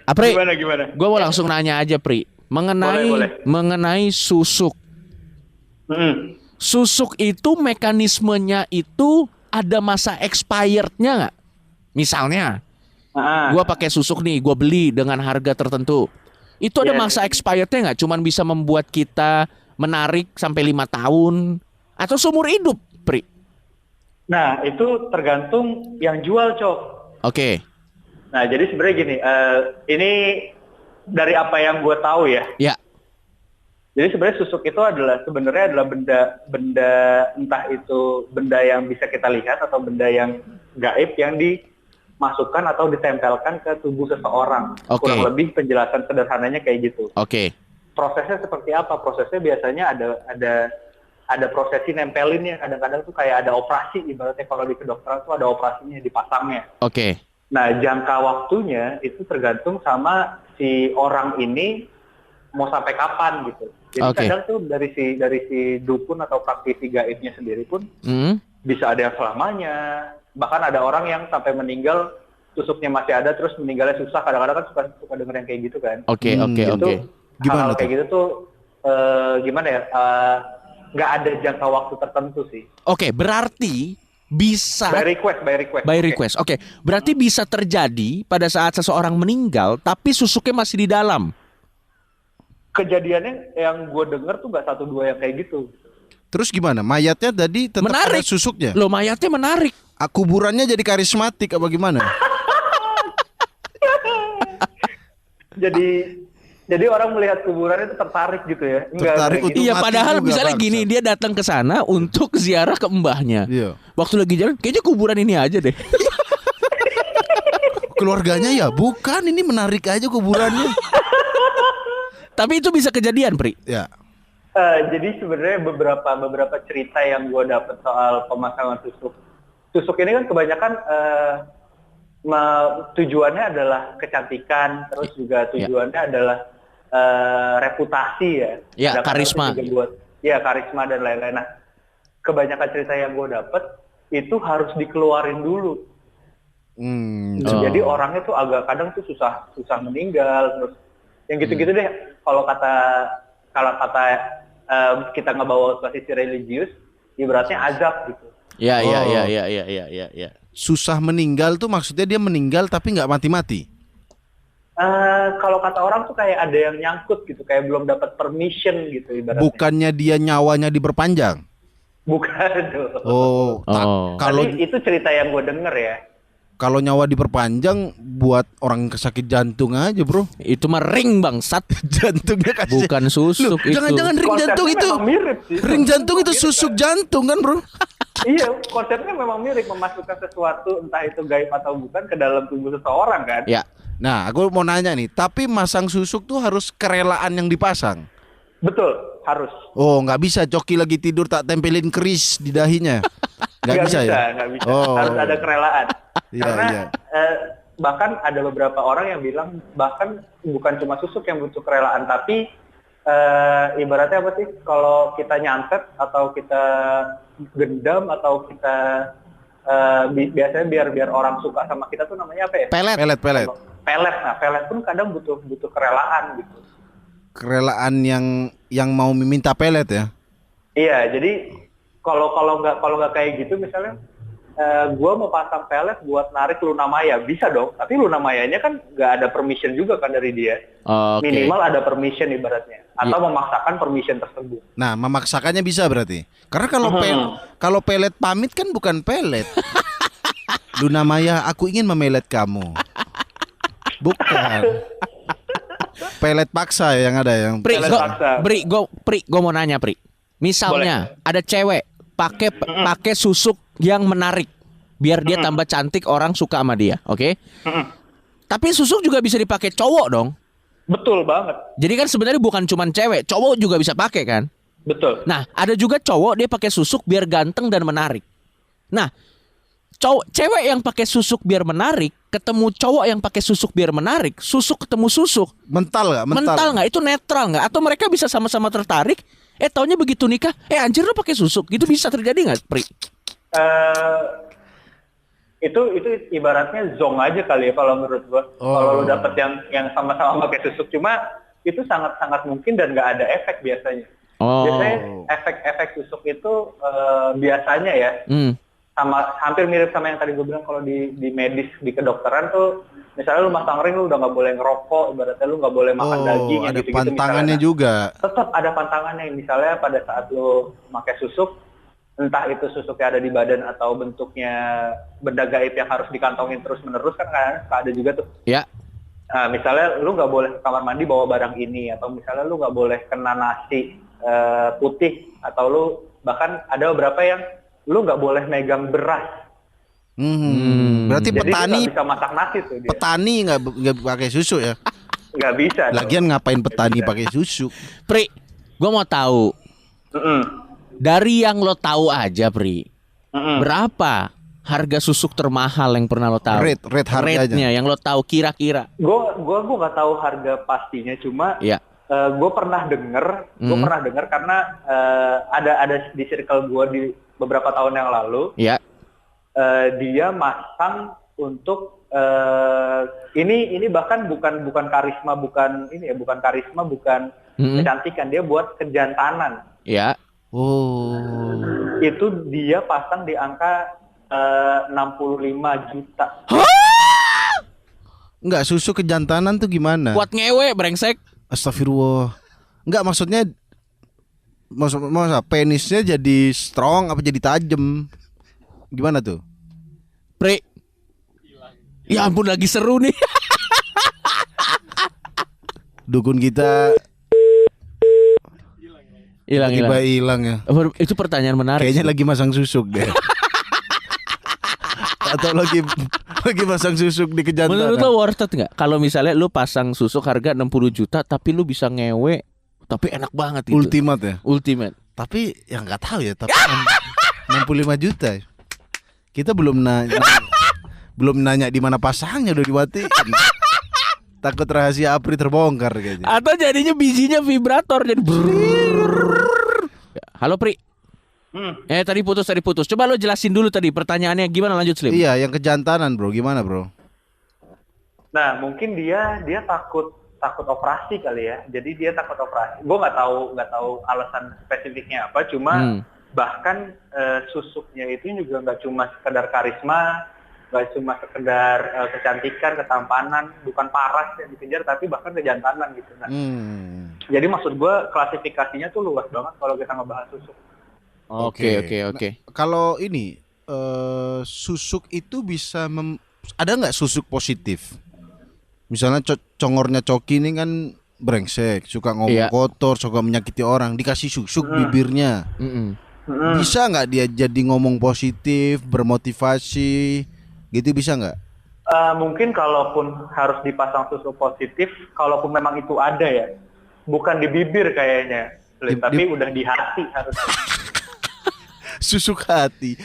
Speaker 2: Apri.
Speaker 3: Gimana?
Speaker 2: Gue mau langsung nanya aja, Pri. Mengenai susuk. Susuk itu mekanismenya itu ada masa expirednya nggak? Misalnya, gue pakai susuk nih, gue beli dengan harga tertentu. Itu ada masa expirednya nggak? Cuman bisa membuat kita menarik sampai 5 tahun atau seumur hidup, Pri?
Speaker 3: Nah, itu tergantung yang jual, Cok.
Speaker 2: Oke.
Speaker 3: Nah, jadi sebenarnya gini, ini dari apa yang gue tahu ya.
Speaker 2: Ya.
Speaker 3: Jadi sebenarnya susuk itu adalah benda entah itu benda yang bisa kita lihat atau benda yang gaib yang dimasukkan atau ditempelkan ke tubuh seseorang.
Speaker 2: Oke.
Speaker 3: Kurang lebih penjelasan sederhananya kayak gitu.
Speaker 2: Oke.
Speaker 3: Prosesnya seperti apa? Prosesnya biasanya ada prosesi nempelinnya. Kadang-kadang tuh kayak ada operasi, ibaratnya kalau di kedokteran tuh ada operasinya, dipasangnya.
Speaker 2: Oke.
Speaker 3: Nah, jangka waktunya itu tergantung sama si orang ini mau sampai kapan gitu. Jadi kadang tuh dari si dukun atau praktisi gaibnya sendiri pun bisa ada yang selamanya. Bahkan ada orang yang sampai meninggal susuknya masih ada terus meninggalnya susah. Kadang-kadang kan suka denger yang kayak gitu kan.
Speaker 2: Oke.
Speaker 3: Hal-hal kayak gitu tuh gimana ya? Nggak ada jangka waktu tertentu sih.
Speaker 2: Oke, berarti bisa
Speaker 3: by request.
Speaker 2: Oke, berarti bisa terjadi pada saat seseorang meninggal tapi susuknya masih di dalam.
Speaker 3: Kejadiannya yang gue denger tuh nggak 1-2 yang kayak gitu.
Speaker 1: Terus gimana? Mayatnya tadi tetap ada susuknya?
Speaker 2: Loh, mayatnya menarik.
Speaker 1: Kuburannya jadi karismatik apa gimana?
Speaker 3: Jadi orang melihat kuburan itu tertarik gitu ya.
Speaker 1: Tertarik untuk
Speaker 2: iya,
Speaker 1: mati
Speaker 2: padahal
Speaker 1: juga,
Speaker 2: misalnya gini, dia datang ke sana untuk ziarah ke mbahnya.
Speaker 1: Iya.
Speaker 2: Waktu lagi jalan, kayaknya kuburan ini aja deh.
Speaker 1: Keluarganya ya, bukan, ini menarik aja kuburannya.
Speaker 2: Tapi itu bisa kejadian, Pri.
Speaker 1: Ya.
Speaker 3: Jadi sebenarnya beberapa cerita yang gue dapet soal pemasangan susuk. Susuk ini kan kebanyakan tujuannya adalah kecantikan, terus juga tujuannya adalah reputasi ya.
Speaker 2: Ya, karisma.
Speaker 3: Karisma dan lain-lain. Nah, kebanyakan cerita yang gue dapet itu harus dikeluarin dulu. Jadi orangnya tuh agak kadang tuh susah meninggal, terus yang gitu-gitu deh. Kalau kata kita ngebawa ke sisi religius, ibaratnya azab gitu.
Speaker 2: Ya.
Speaker 1: Susah meninggal tuh maksudnya dia meninggal tapi nggak mati-mati.
Speaker 3: Kalau kata orang tuh kayak ada yang nyangkut gitu, kayak belum dapat permission gitu ibaratnya.
Speaker 1: Bukannya dia nyawanya diperpanjang?
Speaker 3: Bukan.
Speaker 1: Kalau
Speaker 3: itu cerita yang gue denger ya.
Speaker 1: Kalau nyawa diperpanjang buat orang sakit jantung aja, bro.
Speaker 2: Itu mah ring bangsat.
Speaker 1: Jantungnya kasih.
Speaker 2: Bukan susuk itu.
Speaker 1: Jangan-jangan ring jantung itu.
Speaker 3: Mirip sih.
Speaker 1: Ring jantung itu susuk jantung kan, bro?
Speaker 3: Iya, konsepnya memang mirip, memasukkan sesuatu entah itu gaib atau bukan ke dalam tubuh seseorang kan.
Speaker 2: Ya.
Speaker 1: Nah, aku mau nanya nih, tapi masang susuk tuh harus kerelaan yang dipasang.
Speaker 3: Betul, harus.
Speaker 1: Oh, nggak bisa Coki lagi tidur tak tempelin keris di dahinya. Nggak bisa ya?
Speaker 3: Nggak bisa.
Speaker 1: Oh.
Speaker 3: Harus ada kerelaan.
Speaker 1: Iya,
Speaker 3: Karena
Speaker 1: iya.
Speaker 3: bahkan ada beberapa orang yang bilang bahkan bukan cuma susuk yang butuh kerelaan, tapi ibaratnya apa sih? Kalau kita nyantet atau kita gendam atau kita biasanya biar orang suka sama kita tuh namanya apa ya?
Speaker 1: Pelet.
Speaker 3: Pelet. Nah, pelet pun kadang butuh kerelaan gitu.
Speaker 1: Kerelaan yang mau meminta pelet ya?
Speaker 3: Iya, jadi kalau nggak kayak gitu misalnya gue mau pasang pelet buat narik Luna Maya, bisa dong, tapi Luna Mayanya kan nggak ada permission juga kan dari dia.
Speaker 2: Okay.
Speaker 3: Minimal ada permission ibaratnya, atau memaksakan permission tersebut.
Speaker 1: Nah, memaksakannya bisa berarti. Karena kalau pelet pamit kan bukan pelet. Luna Maya, aku ingin memelet kamu. Bukan. Pelet paksa yang ada yang.
Speaker 2: Pri,
Speaker 3: Pelet paksa.
Speaker 2: gue mau nanya, Pri. Misalnya ada cewek pakai susuk yang menarik biar dia tambah cantik, orang suka sama dia, oke? Tapi susuk juga bisa dipakai cowok dong.
Speaker 3: Betul banget.
Speaker 2: Jadi kan sebenarnya bukan cuma cewek, cowok juga bisa pakai kan?
Speaker 3: Betul.
Speaker 2: Nah, ada juga cowok dia pakai susuk biar ganteng dan menarik. Nah, cewek yang pakai susuk biar menarik ketemu cowok yang pakai susuk biar menarik, susuk ketemu susuk.
Speaker 1: Mental nggak?
Speaker 2: Mental nggak? Itu netral nggak? Atau mereka bisa sama-sama tertarik? Taunya begitu nikah, anjir lo pakai susuk, gitu bisa terjadi nggak, Pri?
Speaker 3: Itu ibaratnya zong aja kali ya kalau menurut gua. Kalau lu dapet yang sama-sama pakai susuk, cuma itu sangat mungkin dan nggak ada efek biasanya. Biasanya efek susuk itu biasanya ya hampir mirip sama yang tadi gue bilang kalau di medis, di kedokteran tuh, misalnya lu masang ring, lu udah nggak boleh ngerokok, ibaratnya lu nggak boleh makan daging,
Speaker 1: ada
Speaker 3: gitu-gitu.
Speaker 1: pantangannya misalnya. Juga.
Speaker 3: Tetap ada pantangannya, misalnya pada saat lu pakai susuk, entah itu susuknya ada di badan atau bentuknya benda gaib yang harus dikantongin terus-menerus kan ada juga tuh.
Speaker 2: Ya.
Speaker 3: Nah, misalnya lu nggak boleh ke kamar mandi bawa barang ini, atau misalnya lu nggak boleh kena nasi putih, atau lu bahkan ada beberapa yang lu nggak boleh megang beras.
Speaker 1: Berarti
Speaker 3: jadi
Speaker 1: petani
Speaker 3: bisa masak nasi tuh dia.
Speaker 1: Petani nggak pakai susu ya?
Speaker 3: Nggak bisa.
Speaker 1: Lagian ngapain petani pakai susu?
Speaker 2: Pri, gue mau tahu. Dari yang lo tahu aja, Pri. Berapa harga susuk termahal yang pernah lo tahu?
Speaker 1: Rate harganya.
Speaker 2: Rate-nya yang lo tahu kira-kira.
Speaker 3: Gue nggak tahu harga pastinya, cuma gue pernah denger karena ada di circle gue di beberapa tahun yang lalu.
Speaker 2: Ya.
Speaker 3: Dia masang untuk ini bahkan bukan karisma, bukan kecantikan, dia buat kejantanan.
Speaker 2: Ya.
Speaker 3: Itu dia pasang di angka 65 juta.
Speaker 1: Enggak, susu kejantanan tuh gimana?
Speaker 2: Buat ngewe, brengsek.
Speaker 1: Astagfirullah. Enggak, maksudnya penisnya jadi strong apa jadi tajam? Gimana tuh?
Speaker 2: Pri. Ya ampun, lagi seru nih.
Speaker 1: Dukun kita hilang ya.
Speaker 2: Itu pertanyaan menarik.
Speaker 1: Kayaknya lagi masang susuk deh. Atau lagi masang susuk di kejantanan.
Speaker 2: Menurut lo worth it nggak? Kalau misalnya lo pasang susuk harga 60 juta tapi lo bisa ngewe, tapi enak banget itu.
Speaker 1: Ultimate ya?
Speaker 2: Ultimate.
Speaker 1: Tapi ya nggak tahu ya, tapi 65 juta. Kita belum nanya di mana pasangnya, udah dimatiin. Takut rahasia APRI terbongkar kayaknya.
Speaker 2: Atau jadinya bijinya vibrator jadi brrrr. Halo, Pri. Tadi putus. Coba lo jelasin dulu tadi pertanyaannya gimana, lanjut Slim.
Speaker 1: Iya, yang kejantanan bro, gimana bro?
Speaker 3: Nah, mungkin dia takut operasi kali ya. Jadi dia takut operasi. Gue nggak tahu alasan spesifiknya apa. Cuma bahkan susuknya itu juga nggak cuma sekedar karisma, nggak cuma sekedar kecantikan, ketampanan, bukan paras yang dikejar, tapi bahkan kejantanan gitu. Nah, jadi maksud gue klasifikasinya tuh luas banget kalau kita ngebahas susuk.
Speaker 2: Oke.
Speaker 1: Nah, kalau ini susuk itu bisa ada nggak susuk positif? Misalnya congornya Coki ini kan brengsek, suka ngomong kotor, suka menyakiti orang, dikasih susuk bibirnya. Bisa nggak dia jadi ngomong positif, bermotivasi, gitu bisa nggak?
Speaker 3: Mungkin kalaupun harus dipasang susuk positif, kalaupun memang itu ada ya, bukan di bibir kayaknya, tapi udah di hati harusnya.
Speaker 1: Susuk hati.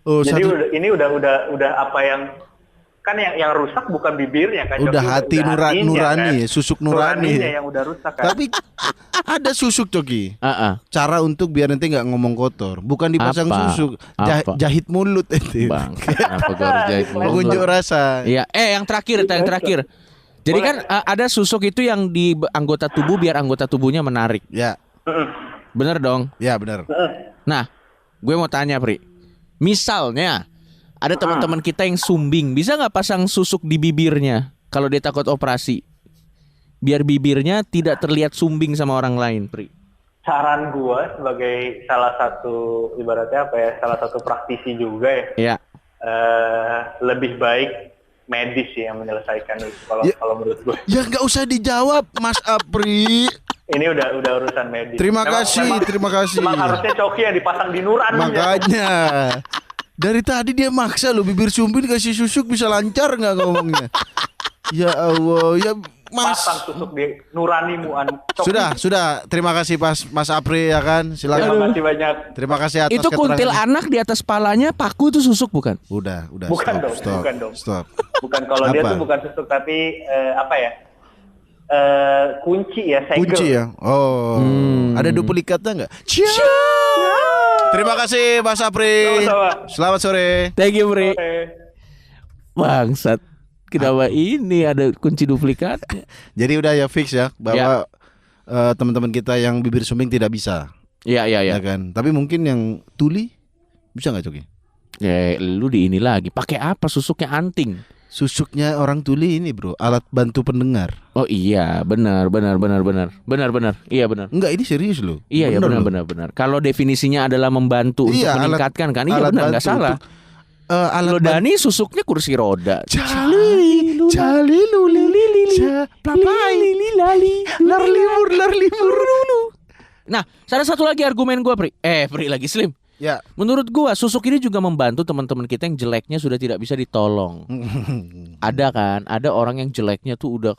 Speaker 3: Jadi ini udah apa yang kan yang rusak bukan bibirnya kan,
Speaker 1: udah hati nurani,
Speaker 3: kan?
Speaker 1: Susuk nurani
Speaker 3: yang udah rusak kan.
Speaker 1: Tapi ada susuk Coki. Cara untuk biar nanti nggak ngomong kotor, bukan dipasang susuk, jahit mulut itu.
Speaker 2: Bang, kenapa gue harus jahit mulut?
Speaker 1: Unjuk rasa.
Speaker 2: Iya, yang terakhir. Jadi kan ada susuk itu yang di anggota tubuh biar anggota tubuhnya menarik.
Speaker 1: Ya.
Speaker 2: Bener dong?
Speaker 1: Ya bener.
Speaker 2: Nah, gue mau tanya Pri, misalnya ada teman-teman kita yang sumbing, bisa nggak pasang susuk di bibirnya kalau dia takut operasi, biar bibirnya tidak terlihat sumbing sama orang lain, Pri?
Speaker 3: Saran gue sebagai salah satu ibaratnya apa ya, salah satu praktisi juga ya. Lebih baik medis sih yang menyelesaikan itu kalau menurut gue.
Speaker 1: Ya nggak usah dijawab Mas Apri.
Speaker 3: Ini udah urusan medis.
Speaker 1: Terima kasih.
Speaker 3: Memang harusnya Coki yang dipasang di nurani.
Speaker 1: Makanya dari tadi dia maksa lo bibir sumbing dikasih susuk bisa lancar nggak ngomongnya? Ya Allah, ya Mas.
Speaker 3: Pasang susuk di nuranimu Coki.
Speaker 1: Sudah. Terima kasih Mas Apri ya kan. Silakan.
Speaker 3: Terima kasih banyak.
Speaker 1: Terima kasih atas
Speaker 2: itu kuntil anak di atas palanya paku itu susuk bukan?
Speaker 1: Udah.
Speaker 3: Bukan dong. Bukan kalau dia tuh bukan susuk tapi apa ya? Kunci ya, segel.
Speaker 1: Kunci ya. Oh. Ada duplikatnya enggak? Terima kasih Mas Apri. Selamat sore.
Speaker 2: Thank you, Pri. Bangsat. Kenapa ini ada kunci duplikatnya?
Speaker 1: Jadi udah ya fix ya bahwa teman-teman kita yang bibir sumbing tidak bisa.
Speaker 2: Iya.
Speaker 1: Ya kan. Tapi mungkin yang tuli bisa nggak Coki?
Speaker 2: Ya, lu di ini lagi. Pakai apa susuknya anting?
Speaker 1: Susuknya orang tuli ini bro, alat bantu pendengar.
Speaker 2: Oh iya, benar. Iya benar.
Speaker 1: Enggak, ini serius loh.
Speaker 2: Iya benar. Kalau definisinya adalah membantu untuk meningkatkan kan, iya benar, nggak salah. Lo Dani susuknya kursi roda. Lar limur. Nah, ada satu lagi argumen gue Pri lagi Slim.
Speaker 1: Ya.
Speaker 2: Menurut gua susuk ini juga membantu teman-teman kita yang jeleknya sudah tidak bisa ditolong. Ada orang yang jeleknya tuh udah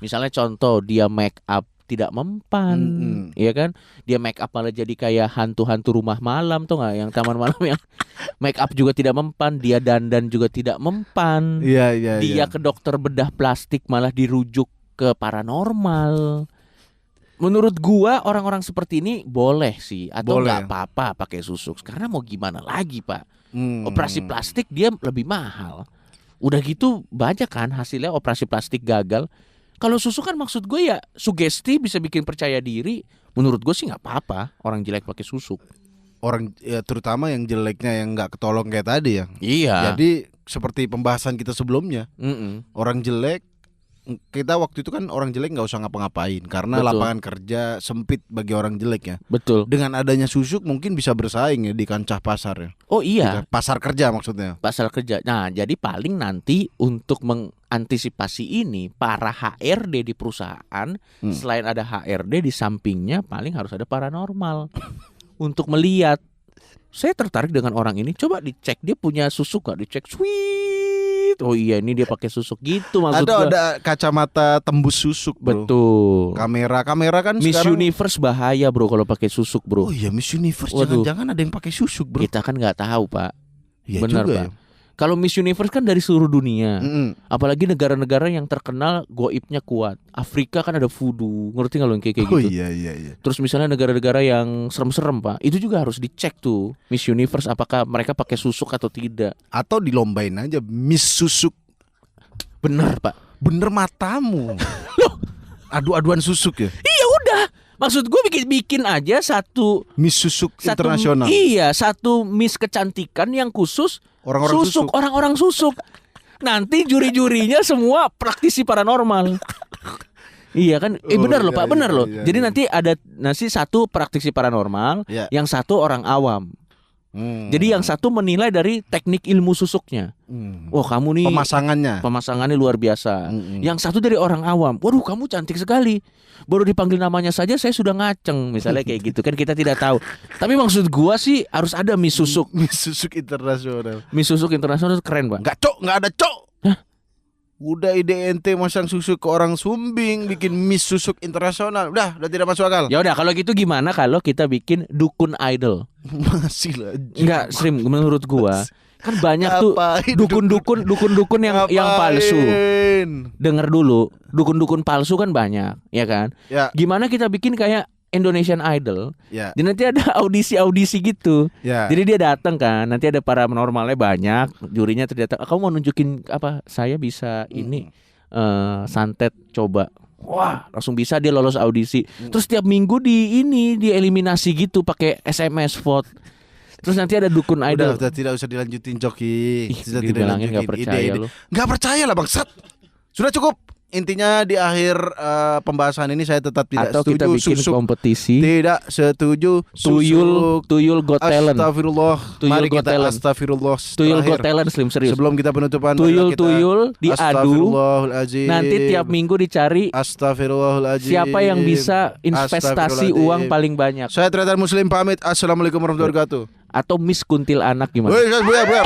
Speaker 2: misalnya contoh dia make up tidak mempan, ya kan? Dia make up malah jadi kayak hantu-hantu rumah malam tuh nggak? Yang taman malam yang make up juga tidak mempan, dia dandan juga tidak mempan.
Speaker 1: Iya.
Speaker 2: Dia ke dokter bedah plastik malah dirujuk ke paranormal. Menurut gua orang-orang seperti ini boleh sih atau nggak apa-apa pakai susuk karena mau gimana lagi Pak, operasi plastik dia lebih mahal, udah gitu banyak kan hasilnya operasi plastik gagal. Kalau susuk kan maksud gue ya sugesti bisa bikin percaya diri. Menurut gue sih nggak apa-apa orang jelek pakai susuk.
Speaker 1: Orang ya, terutama yang jeleknya yang nggak ketolong kayak tadi ya.
Speaker 2: Iya.
Speaker 1: Jadi seperti pembahasan kita sebelumnya, orang jelek. Kita waktu itu kan orang jelek nggak usah ngapa-ngapain karena lapangan kerja sempit bagi orang jelek ya.
Speaker 2: Betul.
Speaker 1: Dengan adanya susuk mungkin bisa bersaing ya di kancah pasar ya.
Speaker 2: Oh iya.
Speaker 1: Pasar kerja maksudnya.
Speaker 2: Pasar kerja. Nah jadi paling nanti untuk mengantisipasi ini para HRD di perusahaan selain ada HRD di sampingnya paling harus ada paranormal untuk melihat. Saya tertarik dengan orang ini. Coba dicek dia punya susuk nggak? Dicek. Oh iya ini dia pakai susuk gitu maksud gua.
Speaker 1: Ada kacamata tembus susuk bro.
Speaker 2: Betul.
Speaker 1: Kamera kan
Speaker 2: Miss
Speaker 1: sekarang
Speaker 2: Universe bahaya bro kalau pakai susuk bro.
Speaker 1: Oh iya Miss Universe jangan-jangan ada yang pakai susuk bro.
Speaker 2: Kita kan nggak tahu Pak.
Speaker 1: Iya
Speaker 2: benar
Speaker 1: juga
Speaker 2: Pak.
Speaker 1: Ya.
Speaker 2: Kalau Miss Universe kan dari seluruh dunia.
Speaker 1: Mm-mm.
Speaker 2: Apalagi negara-negara yang terkenal goibnya kuat. Afrika kan ada voodoo, ngerti nggak lo yang kayak
Speaker 1: Oh
Speaker 2: gitu?
Speaker 1: iya.
Speaker 2: Terus misalnya negara-negara yang serem-serem Pak, itu juga harus dicek tuh Miss Universe apakah mereka pakai susuk atau tidak.
Speaker 1: Atau dilombain aja Miss Susuk.
Speaker 2: Bener Pak.
Speaker 1: Bener matamu. Adu-aduan susuk ya.
Speaker 2: Iya udah. Maksud gue bikin aja satu
Speaker 1: Miss Susuk internasional.
Speaker 2: Iya, satu Miss kecantikan yang khusus
Speaker 1: Orang-orang susuk.
Speaker 2: orang-orang susuk. Nanti juri-jurinya semua praktisi paranormal. Iya kan? Benar loh Pak, benar loh. Jadi nanti ada satu praktisi paranormal,
Speaker 1: Iya.
Speaker 2: yang satu orang awam. Jadi yang satu menilai dari teknik ilmu susuknya. Wah kamu nih pemasangannya luar biasa. Yang satu dari orang awam. Waduh kamu cantik sekali. Baru dipanggil namanya saja saya sudah ngaceng. Misalnya kayak gitu kan kita tidak tahu. Tapi maksud gua sih harus ada Miss Susuk.
Speaker 1: Miss Susuk internasional.
Speaker 2: Miss Susuk internasional keren Pak.
Speaker 1: Nggak ada cok.
Speaker 2: Hah?
Speaker 1: Udah ide ente masang susuk ke orang Sumbing, bikin Miss Susuk internasional. Udah tidak masuk akal.
Speaker 2: Ya udah kalau gitu gimana kalau kita bikin dukun idol?
Speaker 1: Masih lah.
Speaker 2: Enggak, Srim, menurut gua kan banyak tuh
Speaker 1: Ngapain
Speaker 2: dukun-dukun yang palsu. Dengar dulu, dukun-dukun palsu kan banyak, ya kan?
Speaker 1: Ya.
Speaker 2: Gimana kita bikin kayak Indonesian Idol?
Speaker 1: Ya.
Speaker 2: Dan nanti ada audisi gitu.
Speaker 1: Ya.
Speaker 2: Jadi dia datang kan, nanti ada paranormalnya banyak, jurinya ternyata kamu mau nunjukin apa? Saya bisa ini santet coba. Wah, langsung bisa dia lolos audisi. Terus tiap minggu dieliminasi gitu pakai SMS vote. Terus nanti ada dukun idol.
Speaker 1: Udah tidak usah dilanjutin Joki.
Speaker 2: Sudah dibilangin nggak percaya lu.
Speaker 1: Nggak percaya lah bangsat. Sudah cukup. Intinya di akhir pembahasan ini saya tetap tidak
Speaker 2: atau
Speaker 1: setuju
Speaker 2: kita bikin
Speaker 1: susuk.
Speaker 2: kompetisi.
Speaker 1: Tidak setuju
Speaker 2: Tuyul Got Talent.
Speaker 1: Astagfirullah.
Speaker 2: Tuyul
Speaker 1: Mari
Speaker 2: Got
Speaker 1: kita
Speaker 2: Talent.
Speaker 1: astagfirullah.
Speaker 2: Tuyul
Speaker 1: Terakhir,
Speaker 2: Got Talent Slim serius.
Speaker 1: sebelum kita penutupan
Speaker 2: Tuyul diadu.
Speaker 1: Astagfirullahaladzim.
Speaker 2: Nanti tiap minggu dicari
Speaker 1: Astagfirullahaladzim.
Speaker 2: siapa yang bisa investasi uang paling banyak.
Speaker 1: Saya Tretan Muslim pamit. Assalamualaikum warahmatullahi wabarakatuh.
Speaker 2: Atau Miss Kuntil Anak gimana?
Speaker 1: Woi, buyar.